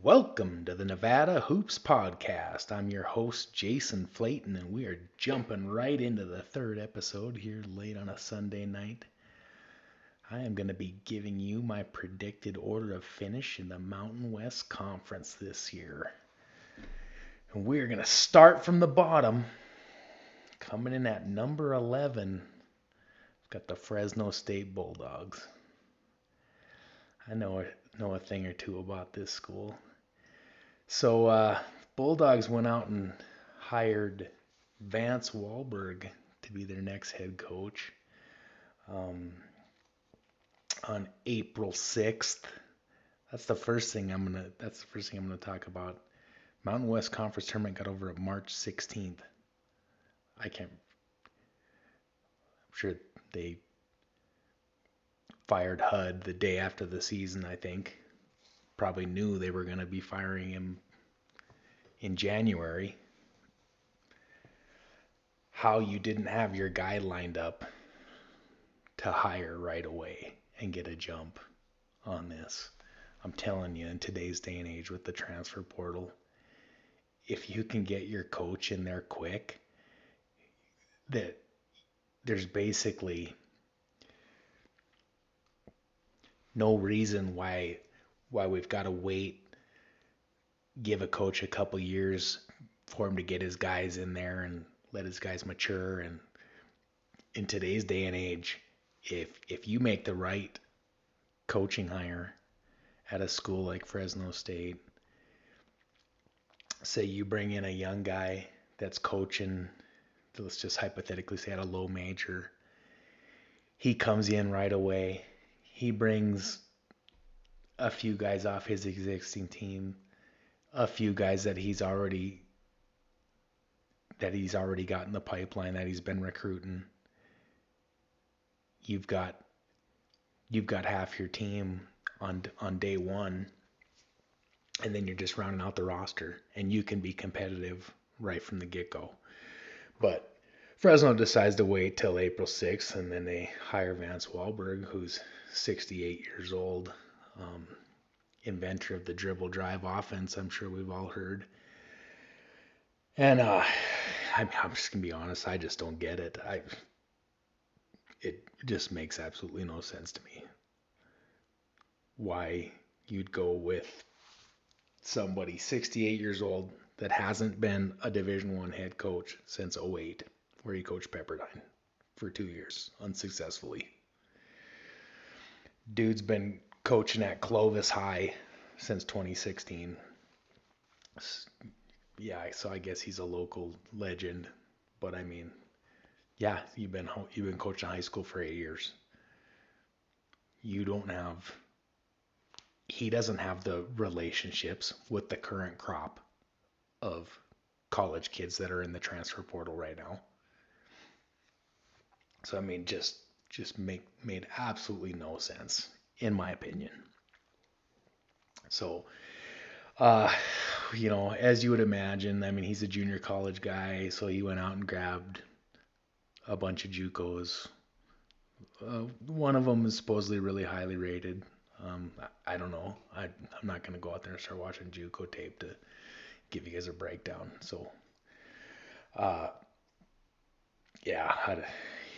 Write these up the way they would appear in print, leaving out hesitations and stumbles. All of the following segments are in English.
Welcome to the Nevada Hoops Podcast. I'm your host, Jason Flayton, and we are jumping right into the third episode here late on a Sunday night. I am going to be giving you my predicted order of finish in the Mountaun West Conference this year. And we're going to start from the bottom. Coming in at number 11, I've got the Fresno State Bulldogs. I know a thing or two about this school. So Bulldogs went out and hired Vance Wahlberg to be their next head coach on April 6th. That's the first thing I'm gonna talk about. Mountain West Conference tournament got over at March 16th. I'm sure they fired HUD the day after the season, I think. Probably knew they were gonna be firing him in January. How you didn't have your guy lined up to hire right away and get a jump on this. I'm telling you, in today's day and age with the transfer portal, if you can get your coach in there quick, that there's basically no reason why we've got to wait, give a coach a couple years for him to get his guys in there and let his guys mature. And in today's day and age, if you make the right coaching hire at a school like Fresno State, say you bring in a young guy that's coaching, let's just hypothetically say at a low major, he comes in right away, he brings a few guys off his existing team, a few guys that he's already got in the pipeline that he's been recruiting. You've got half your team on day one, and then you're just rounding out the roster, and you can be competitive right from the get-go. But Fresno decides to wait till April 6th, and then they hire Vance Wahlberg, who's 68 years old, inventor of the dribble drive offense. I'm sure we've all heard. And I'm just gonna be honest, I just don't get it. It just makes absolutely no sense to me why you'd go with somebody 68 years old that hasn't been a Division I head coach since '08, where he coached Pepperdine for 2 years unsuccessfully. Dude's been coaching at Clovis High since 2016. Yeah, so I guess he's a local legend, but I mean, yeah, you've been coaching high school for 8 years. You don't have He doesn't have the relationships with the current crop of college kids that are in the transfer portal right now. So I mean, just made absolutely no sense in my opinion. So, uh, as you would imagine, I mean, he's a junior college guy, so he went out and grabbed a bunch of JUCOs. One of them is supposedly really highly rated. I don't know. I'm not gonna go out there and start watching JUCO tape to give you guys a breakdown. So, uh, yeah,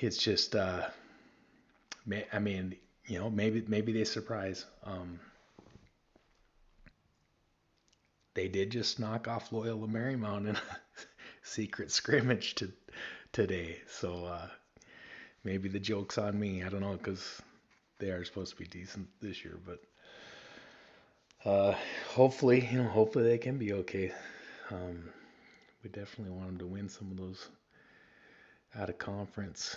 it's just, I mean, maybe they surprise. They did just knock off Loyola Marymount in a secret scrimmage today. So maybe the joke's on me. I don't know, because they are supposed to be decent this year, but hopefully they can be okay. We definitely want them to win some of those out of conference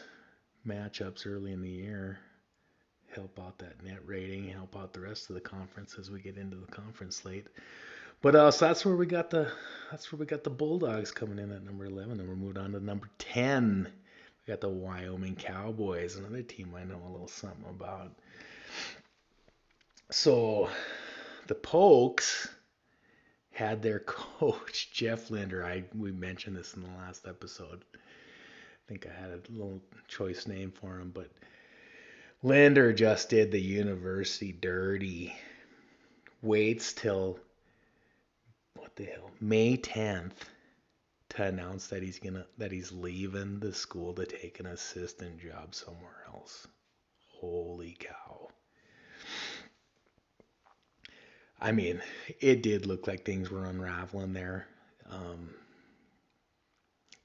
matchups early in the year. Help out that net rating, help out the rest of the conference as we get into the conference slate. But so that's where we got the Bulldogs coming in at number 11, and we're moving on to number 10. We got the Wyoming Cowboys, another team I know a little something about. So the Pokes had their coach Jeff Linder. We mentioned this in the last episode. I think I had a little choice name for him, but Linder just did the university dirty. Waits till what the hell, May 10th to announce that he's leaving the school to take an assistant job somewhere else. Holy cow. I mean, it did look like things were unraveling there. Um,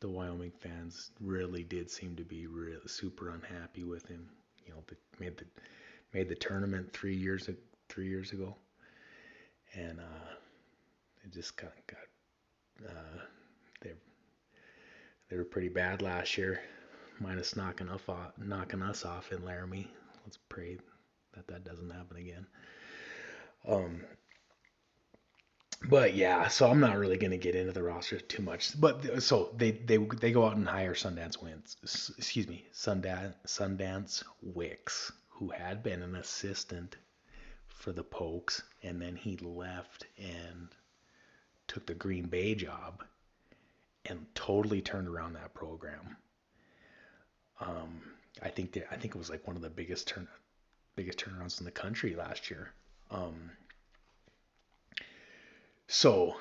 the Wyoming fans really did seem to be really super unhappy with him. You know, made the tournament 3 years ago, and it just kind of got they they were pretty bad last year, minus knocking us off in Laramie. Let's pray that doesn't happen again. Um, But yeah, so I'm not really going to get into the roster too much. But so they go out and hire Sundance Wicks, who had been an assistant for the Pokes, and then he left and took the Green Bay job and totally turned around that program. Um, I think it was like one of the biggest turnarounds in the country last year. Um, so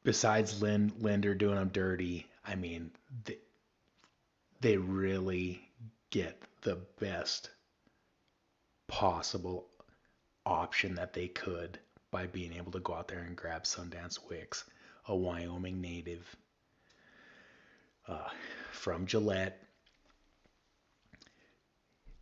besides Linder doing them dirty, I mean, they really get the best possible option that they could by being able to go out there and grab Sundance Wicks, a Wyoming native uh, from Gillette.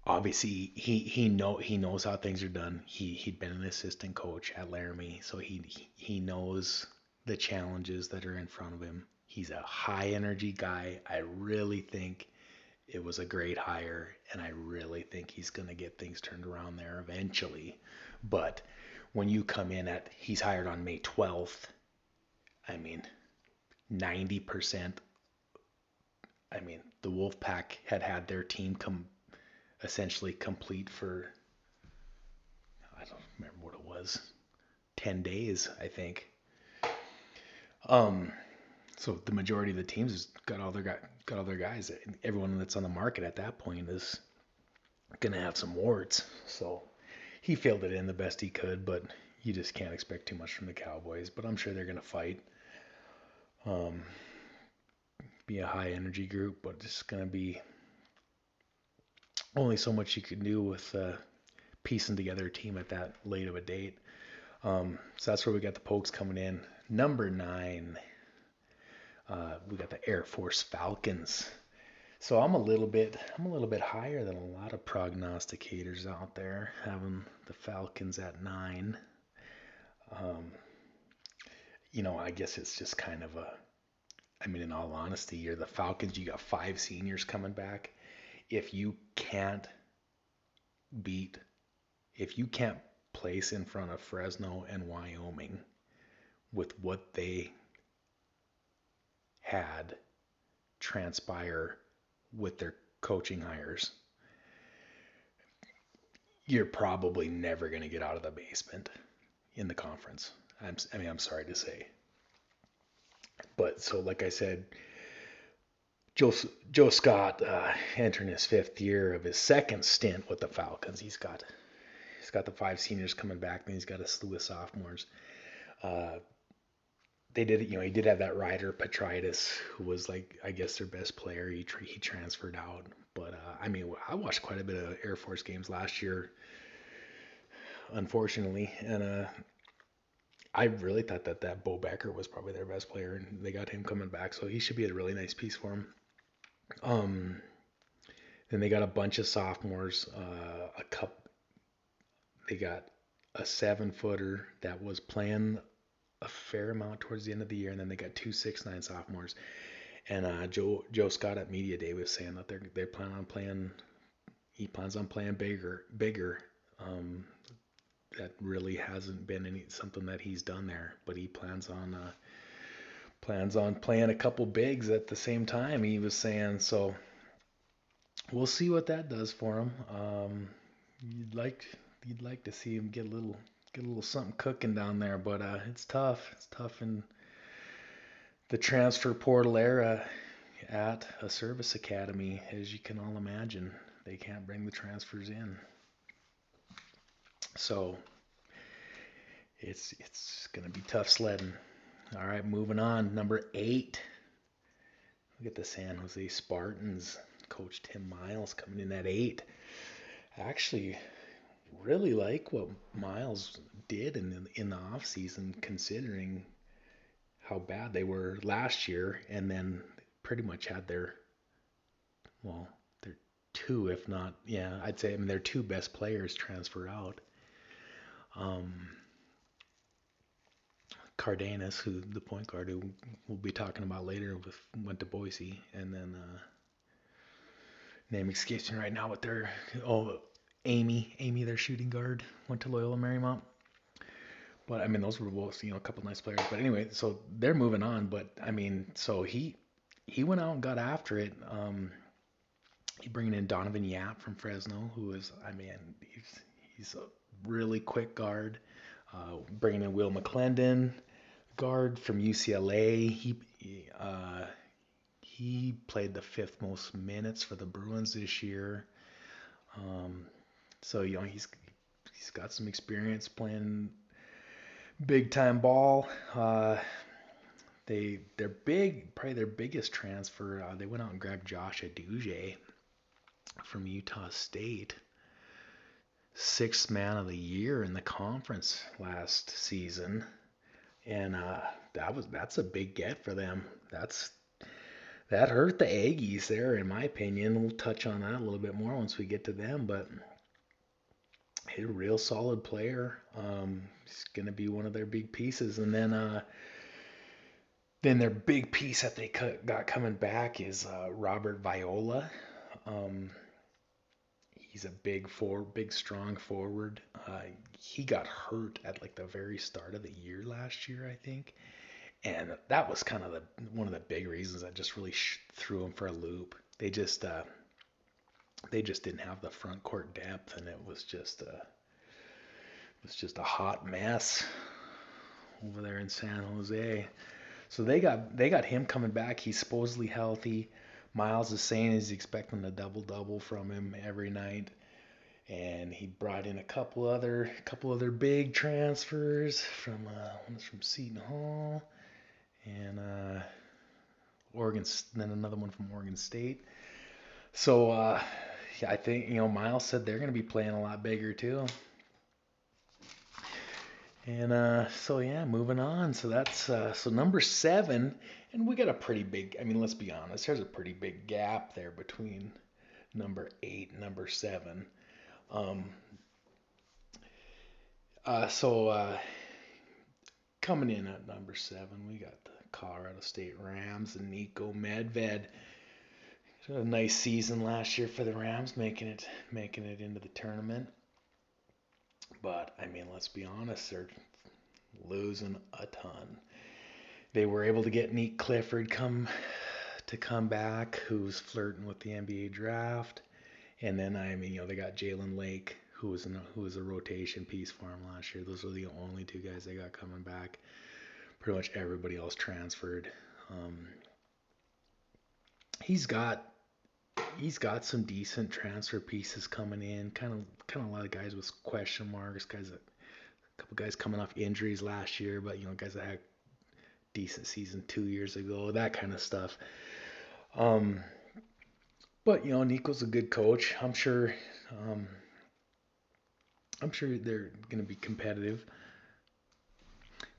Obviously, he knows how things are done. He'd been an assistant coach at Laramie, so he knows the challenges that are in front of him. He's a high energy guy. I really think it was a great hire, and I really think he's going to get things turned around there eventually. But when you come in he's hired on May 12th, I mean, 90%, I mean, the Wolfpack had their team essentially complete for, I don't remember what it was, 10 days, I think. Um, so the majority of the teams has got all their guys. Everyone that's on the market at that point is gonna have some warts. So he filled it in the best he could, but you just can't expect too much from the Cowboys. But I'm sure they're gonna fight. Um, be a high energy group, but it's gonna be only so much you can do with piecing together a team at that late of a date. So that's where we got the Pokes coming in. Number 9, we got the Air Force Falcons. So I'm a little bit higher than a lot of prognosticators out there, having the Falcons at 9. Um, I guess it's just kind of I mean, in all honesty, you're the Falcons. You got 5 seniors coming back. If you can't beat, if you can't place in front of Fresno and Wyoming with what they had transpire with their coaching hires, you're probably never going to get out of the basement in the conference. I'm sorry to say. But so, like I said, Joe Scott entering his 5th year of his second stint with the Falcons. He's got the 5 seniors coming back, and he's got a slew of sophomores. Uh, they did, he did have that rider Petritis, who was like, I guess, their best player. He transferred out, but I mean, I watched quite a bit of Air Force games last year, unfortunately, and I really thought that Bo Becker was probably their best player, and they got him coming back, so he should be a really nice piece for him. Then they got a bunch of sophomores. They got a 7-footer that was playing a fair amount towards the end of the year, and then they got 2 6'9" sophomores. And Joe Scott at media day was saying that they plan on playing. He plans on playing bigger. That really hasn't been something that he's done there, but he plans on playing a couple bigs at the same time. He was saying, so we'll see what that does for him. You'd like to see him get a little something cooking down there, but it's tough. It's tough in the transfer portal era at a service academy, as you can all imagine. They can't bring the transfers in. So it's gonna be tough sledding. All right, moving on. Number 8. Look at the San Jose Spartans. Coach Tim Miles coming in at 8. Actually, really like what Miles did in the off season, considering how bad they were last year, and then pretty much had well, their two, if not, yeah, I'd say, I mean, their two best players transfer out. Um, Cardenas, who the point guard who we'll be talking about later, went to Boise, and then name escapes me right now. What their Amy, their shooting guard, went to Loyola Marymount. But I mean, those were both a couple nice players. But anyway, so they're moving on. But I mean, so he went out and got after it. He bringing in Donovan Yap from Fresno, who is, I mean, he's a really quick guard. Bringing in Will McClendon, guard from UCLA. He played the 5th most minutes for the Bruins this year. So he's got some experience playing big time ball. Probably their biggest transfer. They went out and grabbed Josh Aduje from Utah State, 6th man of the year in the conference last season, and that's a big get for them. That hurt the Aggies there, in my opinion. We'll touch on that a little bit more once we get to them, but he's a real solid player. He's gonna be one of their big pieces, and then their big piece that they got coming back is Robert Viola. Um, he's a big strong forward. He got hurt at like the very start of the year last year, I think, and that was kind of one of the big reasons that just really threw him for a loop. They just didn't have the front court depth, and it was just a hot mess over there in San Jose. So they got him coming back. He's supposedly healthy. Miles is saying he's expecting a double from him every night, and he brought in a couple other big transfers from one's from Seton Hall and Oregon, then another one from Oregon State. So yeah, I think Miles said they're going to be playing a lot bigger too. And so yeah, moving on. So that's so number 7, and we got a pretty big. I mean, let's be honest. There's a pretty big gap there between number 8 and number 7. Um, so coming in at number 7, we got the Colorado State Rams and Nico Medved. A nice season last year for the Rams, making it into the tournament. But I mean, let's be honest, they're losing a ton. They were able to get Nick Clifford come back, who's flirting with the NBA draft, and then I mean, they got Jalen Lake, who was a rotation piece for him last year. Those are the only 2 guys they got coming back. Pretty much everybody else transferred. He's got some decent transfer pieces coming in. Kind of a lot of guys with question marks. A couple guys coming off injuries last year, but guys that had decent season 2 years ago. That kind of stuff. But Nico's a good coach. I'm sure they're going to be competitive.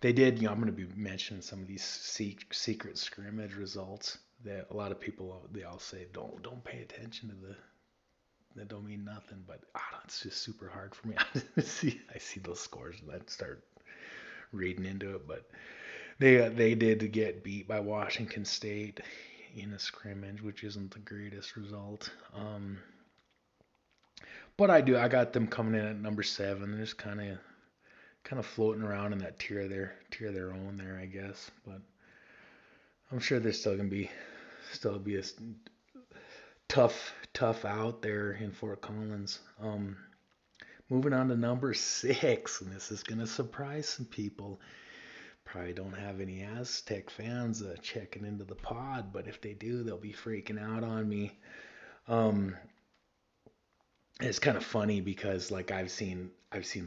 They did. I'm going to be mentioning some of these secret scrimmage results that a lot of people they all say don't pay attention to that don't mean nothing, but it's just super hard for me. I see those scores and I start reading into it, but they did get beat by Washington State in a scrimmage, which isn't the greatest result. But I got them coming in at number 7. They're just kind of floating around in that tier of their own there, I guess. But I'm sure they're still be a tough out there in Fort Collins. Moving on to number 6, and this is gonna surprise some people. Probably don't have any Aztec fans checking into the pod, but if they do, they'll be freaking out on me. It's kind of funny because like I've seen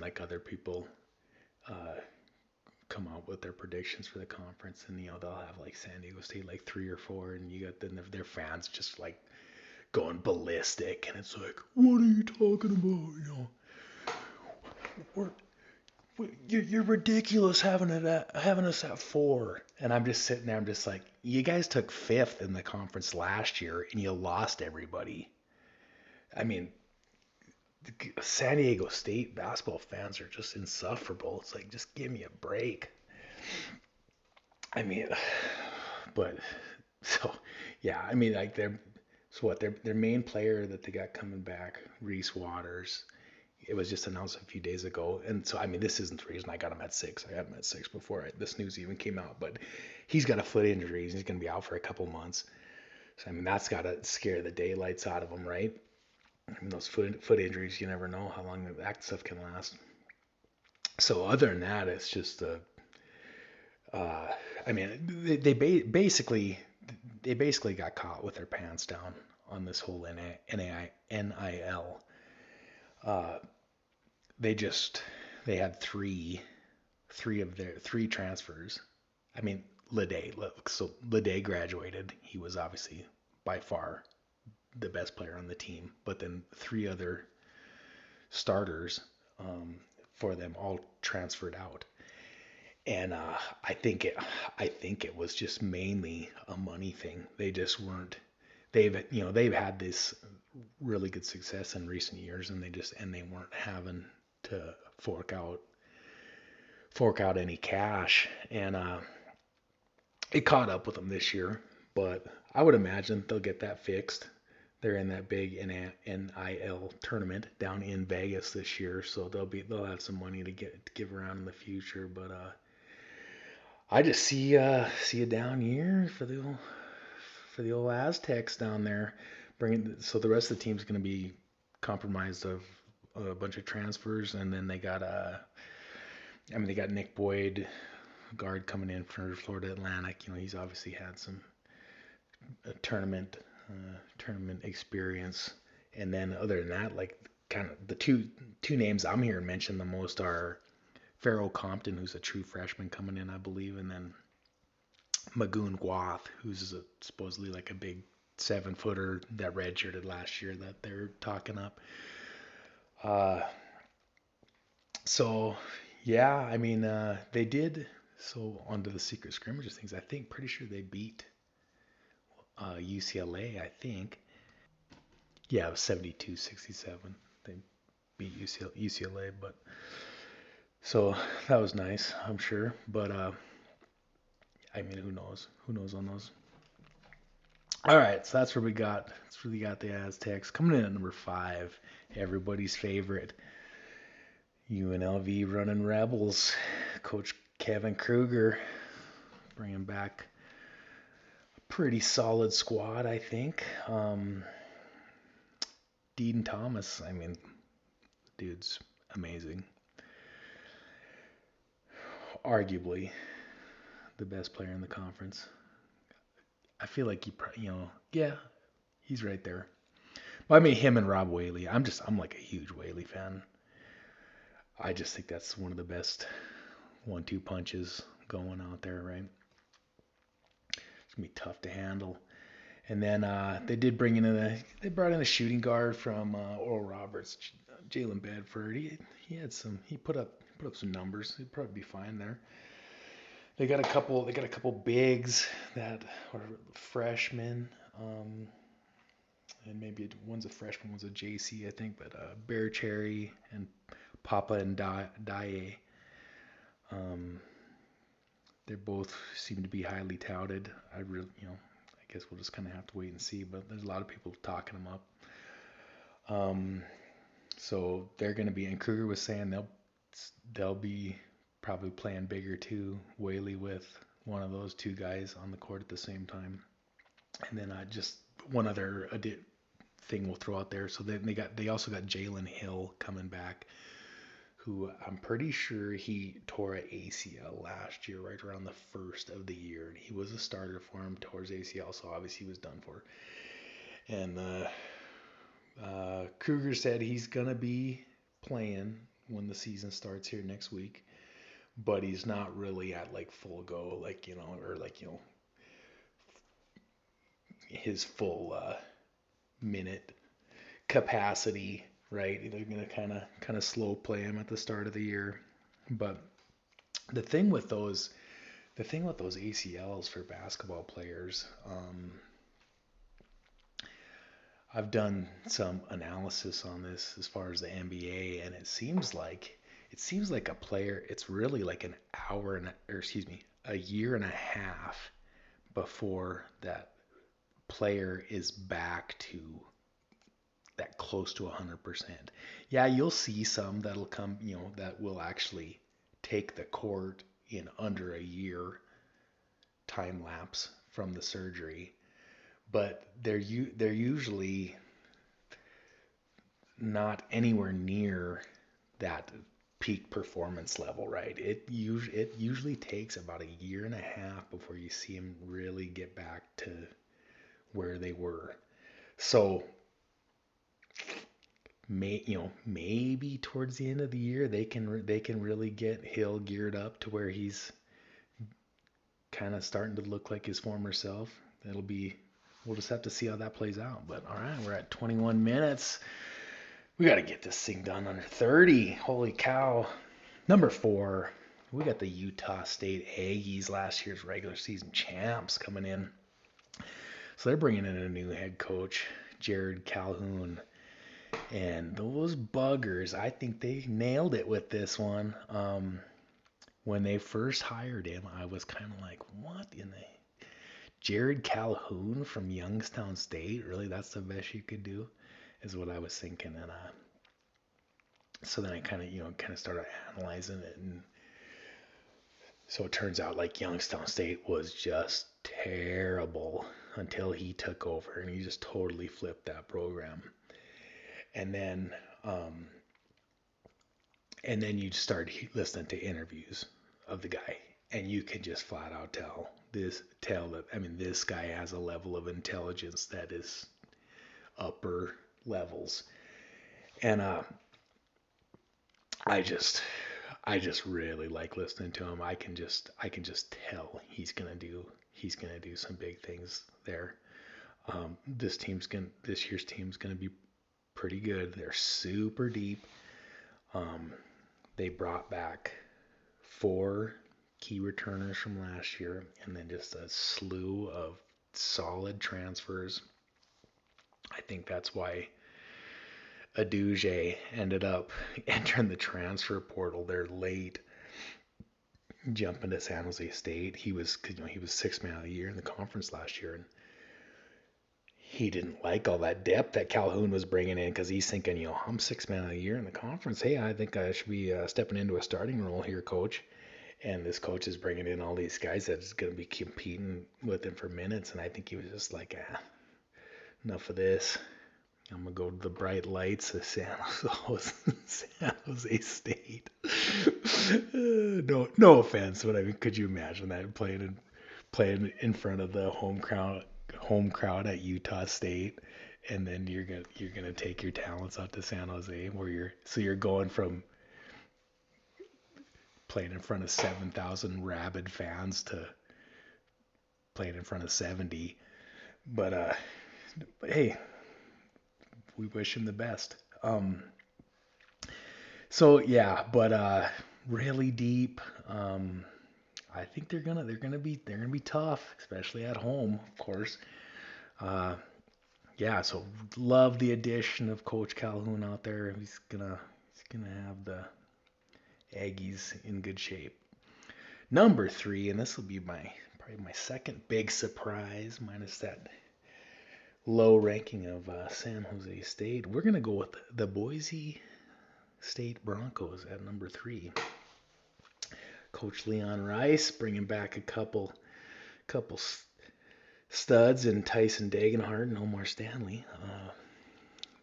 like other people come out with their predictions for the conference, and they'll have like San Diego State like 3 or 4, and you got then their fans just like going ballistic, and it's like, what are you talking about? We're, you're ridiculous having us at 4. And I'm just sitting there, I'm just like, you guys took 5th in the conference last year, and you lost everybody. I mean, San Diego State basketball fans are just insufferable. It's like, just give me a break. I mean, but so yeah, I mean, like their main player that they got coming back, Reese Waters. It was just announced a few days ago, and so I mean, this isn't the reason I got him at 6. I got him at 6 before this news even came out. But he's got a foot injury. He's going to be out for a couple months. So I mean, that's got to scare the daylights out of him, right? I mean, those foot injuries, you never know how long that stuff can last. So other than that, it's just uh, I mean, they basically got caught with their pants down on this whole NIL. Uh, they just they had three of their 3 transfers. I mean, Lede graduated. He was obviously by far the best player on the team, but then 3 other starters for them all transferred out. And I think it was just mainly a money thing. They just weren't. They've had this really good success in recent years, and they weren't having to fork out any cash, and it caught up with them this year. But I would imagine they'll get that fixed. They're in that big NIL tournament down in Vegas this year, so they'll have some money to give around in the future. But I just see a down year for the old Aztecs down there. So the rest of the team's going to be compromised of a bunch of transfers, and then they got Nick Boyd, guard coming in for Florida Atlantic. He's obviously had some tournament experience. And then other than that, like kind of the two names I'm hearing mentioned the most are Farrell Compton, who's a true freshman coming in, I believe, and then Magoon Guath, who's supposedly like a big 7-footer that redshirted last year that they're talking up. Uh, so yeah, I mean, they did. So onto the secret scrimmages things. I think pretty sure they beat UCLA. I think. Yeah, it was 72-67. They beat UCLA, but so that was nice, I'm sure. But I mean, who knows? Who knows on those? All right, so that's where we got. That's where we got the Aztecs coming in at number 5. Everybody's favorite UNLV running Rebels. Coach Kevin Kruger bringing back a pretty solid squad, I think. Dean Thomas, I mean, dude's amazing. Arguably the best player in the conference. I feel like yeah, he's right there. But I mean, him and Rob Whaley. I'm like a huge Whaley fan. I just think that's one of the best 1-2 punches going out there, right? It's gonna be tough to handle. And then they brought in a shooting guard from Oral Roberts, Jalen Bedford. He put up some numbers. He'd probably be fine there. They got a couple bigs that are freshmen. And maybe one's a freshman, one's a JC, I think. But Bear Cherry and Papa and Daye. Um, they both seem to be highly touted. I guess we'll just kind of have to wait and see. But there's a lot of people talking them up. So they're going to be. And Kruger was saying they'll be probably playing bigger too. Whaley with one of those 2 guys on the court at the same time. And then just one other thing we'll throw out there. So then they also got Jalen Hill coming back, who I'm pretty sure he tore an ACL last year, right around the first of the year. And he was a starter for him, tore his ACL, so obviously he was done for. And Kruger said he's going to be playing when the season starts here next week. but he's not really at like full go, like, or like, his full minute capacity, right? They're gonna kind of slow play him at the start of the year. But the thing with those the thing with those ACLs for basketball players, I've done some analysis on this as far as the NBA, and it seems like a player. It's really like an hour and or excuse me, a year and a half before that player is back to that close to 100%. Yeah, you'll see some that'll come, that will actually take the court in under a year time lapse from the surgery, but they're usually not anywhere near that peak performance level, right? It usually takes about a year and a half before you see them really get back to where they were. So maybe towards the end of the year they can really get Hill geared up to where he's kind of starting to look like his former self. We'll just have to see how that plays out. But all right, we're at 21 minutes. We got to get this thing done under 30. Holy cow. Number 4, we got the Utah State Aggies, last year's regular season champs, coming in. So they're bringing in a new head coach, Jared Calhoun. And those buggers, I think they nailed it with this one. When they first hired him, I was kind of like, what in the Jared Calhoun from Youngstown State? Really, that's the best you could do, is what I was thinking. And so then I kind of started analyzing it, and so it turns out like Youngstown State was just terrible until he took over, and he just totally flipped that program. And then um, and then you start listening to interviews of the guy, and you can just flat out tell that, I mean, this guy has a level of intelligence that is upper levels. And I just I just really like listening to him. I can just tell he's gonna do some big things there. This year's team's gonna be pretty good. They're super deep. Um, they brought back 4 key returners from last year, and then just a slew of solid transfers. I think that's why Aduje ended up entering the transfer portal there late, jumping to San Jose State. He was 6 man of the year in the conference last year, and he didn't like all that depth that Calhoun was bringing in, because he's thinking, I'm 6 man of the year in the conference. Hey, I think I should be stepping into a starting role here, coach. And this coach is bringing in all these guys that's going to be competing with him for minutes. And I think he was just like, enough of this. I'm going to go to the bright lights of San Jose State. No offense, but I mean, could you imagine that playing in front of the home crowd at Utah State, and then you're gonna take your talents out to San Jose, where you're going from playing in front of 7,000 rabid fans to playing in front of 70. But hey, we wish him the best. So yeah, but really deep. I think they're gonna be tough, especially at home, of course. Uh, yeah, so love the addition of Coach Calhoun out there. He's gonna have the Aggies in good shape. Number 3, and this will be probably my second big surprise, minus that low ranking of San Jose State. We're gonna go with the Boise State Broncos at number 3. Coach Leon Rice bringing back a couple studs in Tyson Dagenhart and Omar Stanley.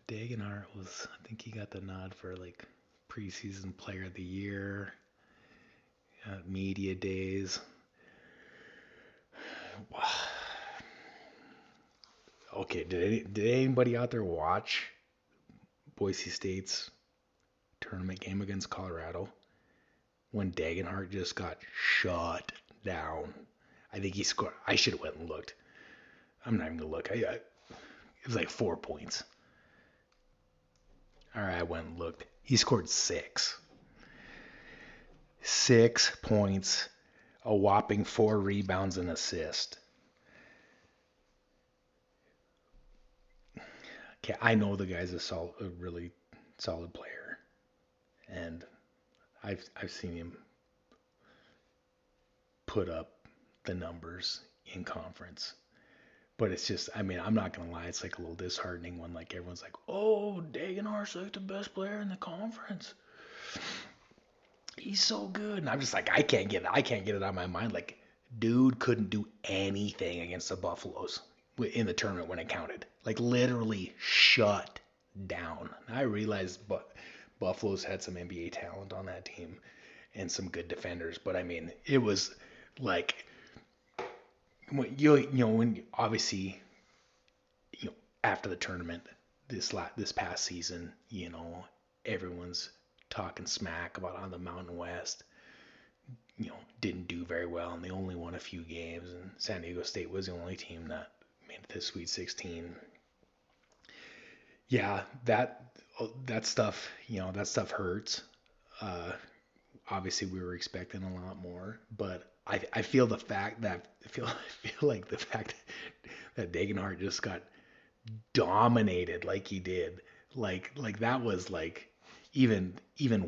Dagenhart I think he got the nod for like preseason player of the year, media days. Okay, did anybody out there watch Boise State's tournament game against Colorado? when Dagenhart just got shut down. I think he scored. I should have went and looked. I'm not even gonna look. It was like 4 points. All right, I went and looked. He scored 6. 6 points, a whopping 4 rebounds and assist. Okay, I know the guy's a really solid player, and I've seen him put up the numbers in conference. But it's just, I mean, I'm not gonna lie, it's like a little disheartening when like everyone's like, "Oh, Dagenhart's like the best player in the conference. He's so good," and I'm just like, I can't get it out of my mind. Like, dude couldn't do anything against the Buffaloes in the tournament when it counted. Like, literally shut down. I realized, but Buffaloes had some NBA talent on that team and some good defenders, but I mean, it was like when when obviously after the tournament this past season, everyone's talking smack about on the Mountain West, didn't do very well and they only won a few games and San Diego State was the only team that made it to Sweet 16. Yeah, that stuff, that stuff hurts. Uh, Obviously we were expecting a lot more, but I feel the fact that I feel like the fact that Dagenhart just got dominated like he did, like that was like even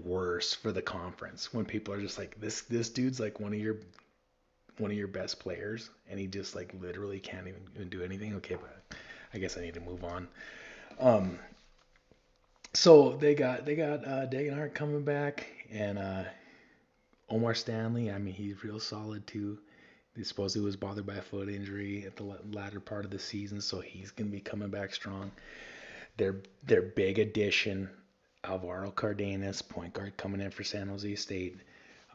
worse for the conference when people are just like this dude's like one of your best players and he just like literally can't even do anything. Okay, but I guess I need to move on. Um, so they got Dagenhart coming back and Omar Stanley. I mean, he's real solid too. He supposedly was bothered by a foot injury at the latter part of the season, so he's gonna be coming back strong. Their big addition, Alvaro Cardenas, point guard coming in for San Jose State.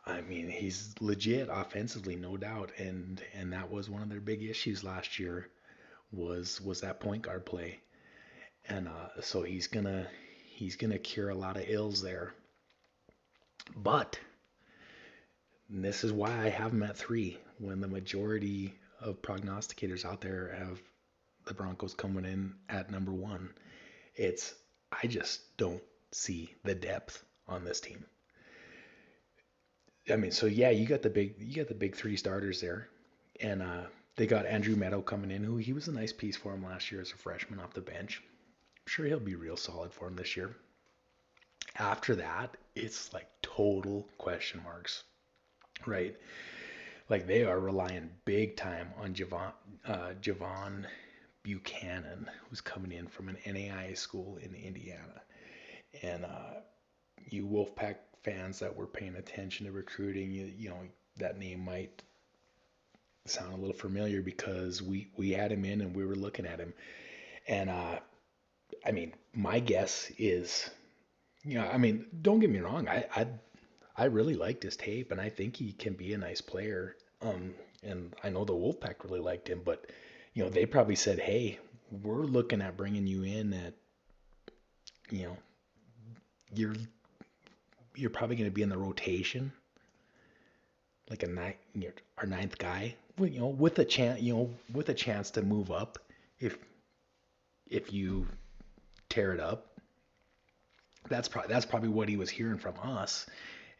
I mean, he's legit offensively, no doubt, and that was one of their big issues last year was that point guard play, and so he's gonna cure a lot of ills there. But and this is why I have him at 3 when the majority of prognosticators out there have the Broncos coming in at number 1. It's I just don't see the depth on this team. I mean, so yeah, you got the big 3 starters there, and they got Andrew Meadow coming in, who he was a nice piece for him last year as a freshman off the bench. I'm sure he'll be real solid for him this year. After that, it's like total question marks, right? Like they are relying big time on Javon Buchanan, who's coming in from an NAIA school in Indiana. And you Wolfpack fans that were paying attention to recruiting, that name might sound a little familiar because we had him in and we were looking at him. And I mean, my guess is, I mean, don't get me wrong, I really liked his tape and I think he can be a nice player. And I know the Wolfpack really liked him, but they probably said, "Hey, we're looking at bringing you in at, you know, you're you're probably going to be in the rotation, like our ninth guy, with a chance, with a chance to move up if you tear it up." That's probably what he was hearing from us.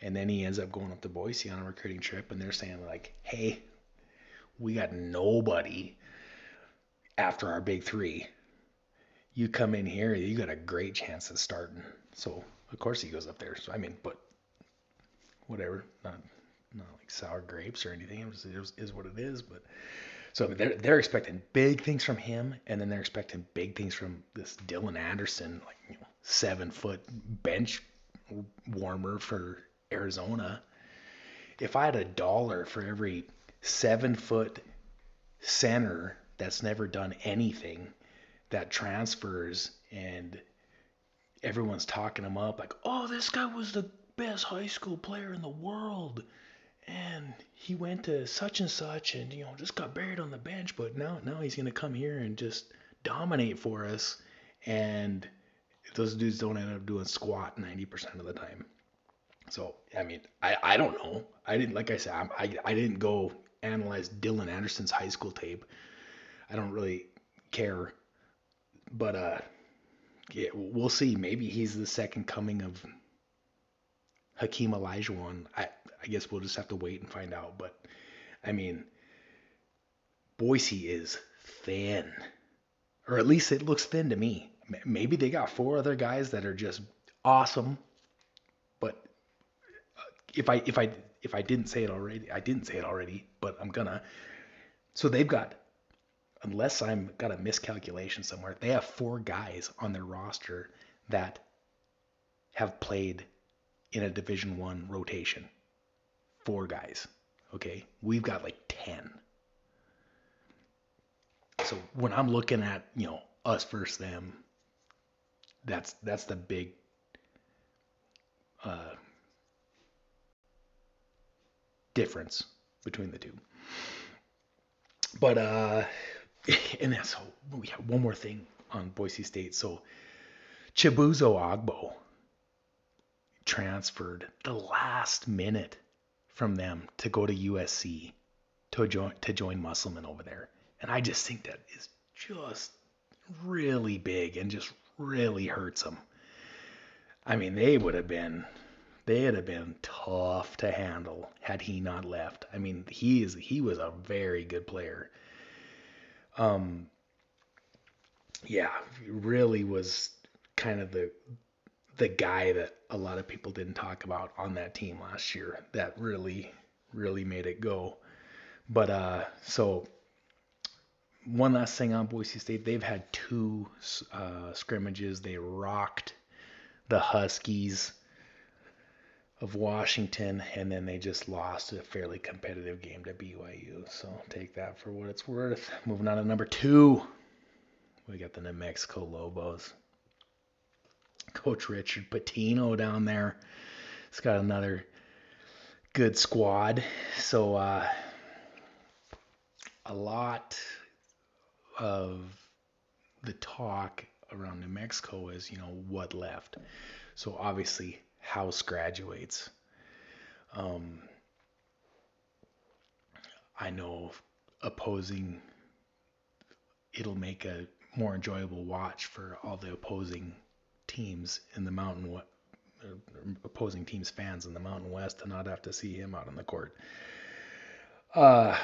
And then he ends up going up to Boise on a recruiting trip, and they're saying like, "Hey, we got nobody after our big 3. You come in here, you got a great chance of starting." So of course he goes up there. So I mean, but whatever, not like sour grapes or anything. It is what it is. But so I mean, they're expecting big things from him, and then they're expecting big things from this Dylan Anderson, like 7-foot bench warmer for Arizona. If I had $1 for every 7-foot center that's never done anything that transfers and everyone's talking him up like, "Oh, this guy was the best high school player in the world and he went to such and such and just got buried on the bench, but now he's going to come here and just dominate for us." And those dudes don't end up doing squat 90% of the time. So, I mean, I don't know. I didn't, like I said, I didn't go analyze Dylan Anderson's high school tape. I don't really care. But, yeah, we'll see. Maybe he's the second coming of Hakeem Olajuwon. I guess we'll just have to wait and find out. But, I mean, Boise is thin. Or at least it looks thin to me. Maybe they got four other guys that are just awesome. But if I didn't say it already, I didn't say it already, but I'm gonna. So they've got, unless I'm got a miscalculation somewhere, they have four guys on their roster that have played in a Division One rotation. Four guys. Okay, we've got like 10. So when I'm looking at us versus them, that's the big uh, difference between the two. But and that's we have one more thing on Boise State. So Chibuzo Agbo transferred the last minute from them to go to USC to join Musselman over there, and I just think that is just really big and just really hurts them. I mean, they'd have been tough to handle had he not left. I mean, he was a very good player. Um, yeah, really was kind of the guy that a lot of people didn't talk about on that team last year that really made it go. But so one last thing on Boise State, they've had two scrimmages. They rocked the Huskies of Washington, and then they just lost a fairly competitive game to BYU. So take that for what it's worth. Moving on to number 2, we got the New Mexico Lobos. Coach Richard Pitino down there. He's got another good squad. So a lot of the talk around New Mexico is, what left. So obviously House graduates. I know opposing, it'll make a more enjoyable watch for all the opposing teams in the opposing teams fans in the Mountain West to not have to see him out on the court. Uh,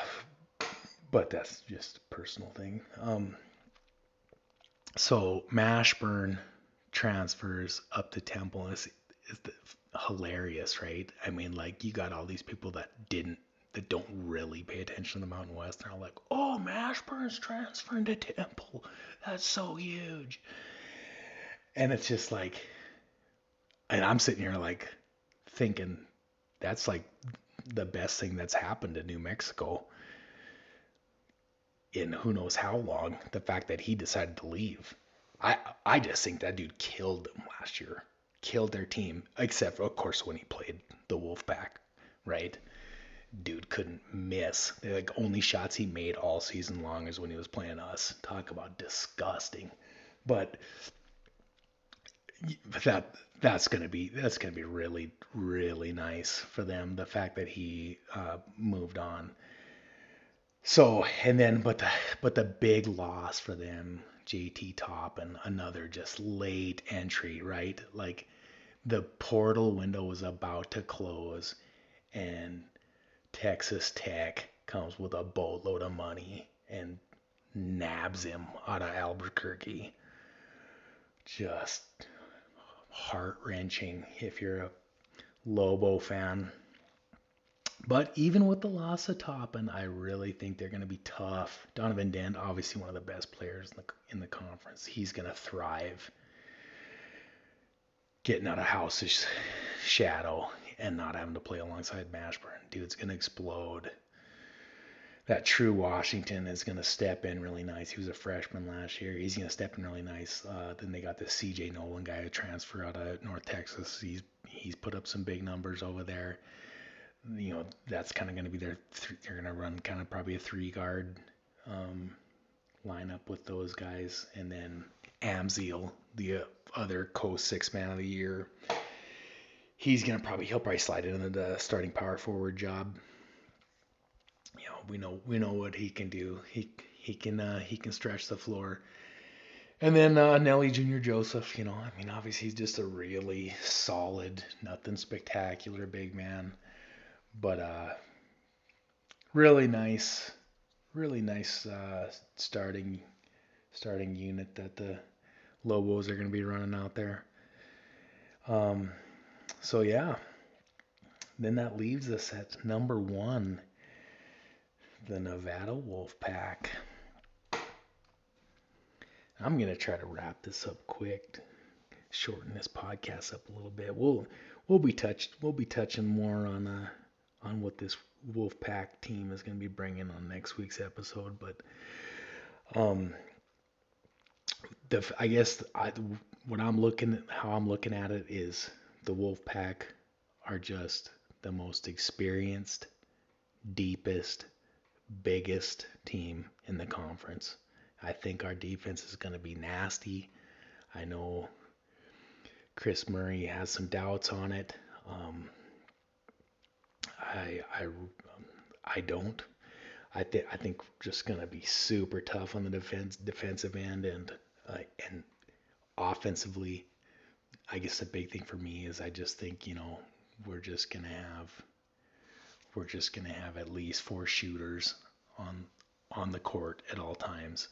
but that's just a personal thing. So Mashburn transfers up to Temple is hilarious, right? I mean, like you got all these people that don't really pay attention to the Mountain West. They're all like, "Oh, Mashburn's transferring to Temple. That's so huge." And it's just like, and I'm sitting here like thinking that's like the best thing that's happened to New Mexico in who knows how long. The fact that he decided to leave, I just think that dude killed them last year, killed their team, except of course when he played the Wolfpack, right? Dude couldn't miss. The like only shots he made all season long is when he was playing us. Talk about disgusting. But that's gonna be really nice for them. The fact that he moved on. So and then but the big loss for them, JT Toppin, another just late entry, right? Like the portal window was about to close, and Texas Tech comes with a boatload of money and nabs him out of Albuquerque. Just heart wrenching if you're a Lobo fan. But even with the loss of Toppin, I really think they're going to be tough. Donovan Dent, obviously one of the best players in the conference. He's going to thrive getting out of House's shadow and not having to play alongside Mashburn. Dude's going to explode. That True Washington is going to step in really nice. He was a freshman last year. He's going to step in really nice. Then they got this CJ Nolan guy to transfer out of North Texas. He's put up some big numbers over there. That's kind of going to be they're going to run kind of probably a 3 guard lineup with those guys. And then Amziel, the other co 6 man of the year, he'll probably slide into the starting power forward job. We know what he can do. He can stretch the floor. And then Nelly Jr. Joseph, I mean, obviously he's just a really solid, nothing spectacular big man, but really nice, really nice starting unit that the Lobos are going to be running out there. Um, so yeah, then that leaves us at number 1, the Nevada Wolfpack. I'm going to try to wrap this up quick, shorten this podcast up a little bit. We'll be touching more on what this Wolfpack team is going to be bringing on next week's episode. But I guess how I'm looking at it is the Wolfpack are just the most experienced, deepest, biggest team in the conference. I think our defense is going to be nasty. I know Chris Murray has some doubts on it. I don't. I think just gonna be super tough on the defensive end and offensively. I guess the big thing for me is I just think we're just gonna have we're just gonna have at least 4 shooters on the court at all times,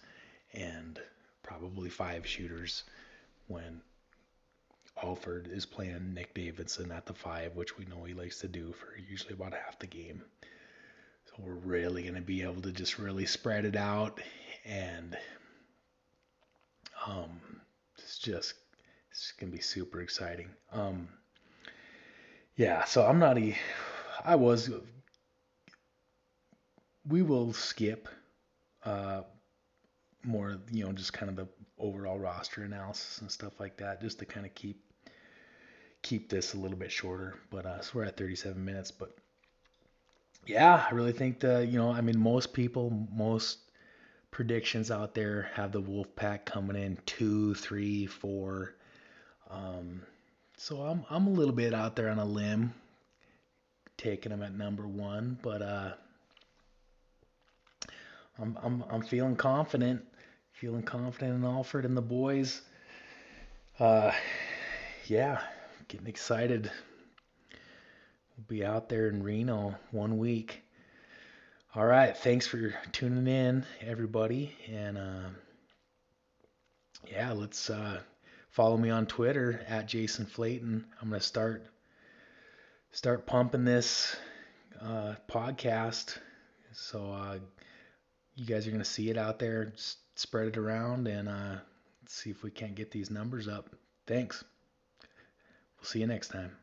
and probably 5 shooters when Alford is playing Nick Davidson at the 5, which we know he likes to do for usually about half the game. So we're really going to be able to just really spread it out, and it's going to be super exciting. Yeah, so we will skip more, just kind of the overall roster analysis and stuff like that, just to kind of keep this a little bit shorter. But so we're at 37 minutes, but yeah, I really think I mean, most predictions out there have the Wolfpack coming in 2, 3, 4. So I'm a little bit out there on a limb, taking them at number 1, but I'm feeling confident in Alfred and the boys. Yeah, getting excited. We'll be out there in Reno 1 week. All right, thanks for tuning in, everybody, and yeah, let's follow me on Twitter at Jason Flayton. I'm gonna start pumping this podcast, so you guys are gonna see it out there. Just spread it around, and let's see if we can't get these numbers up. Thanks. We'll see you next time.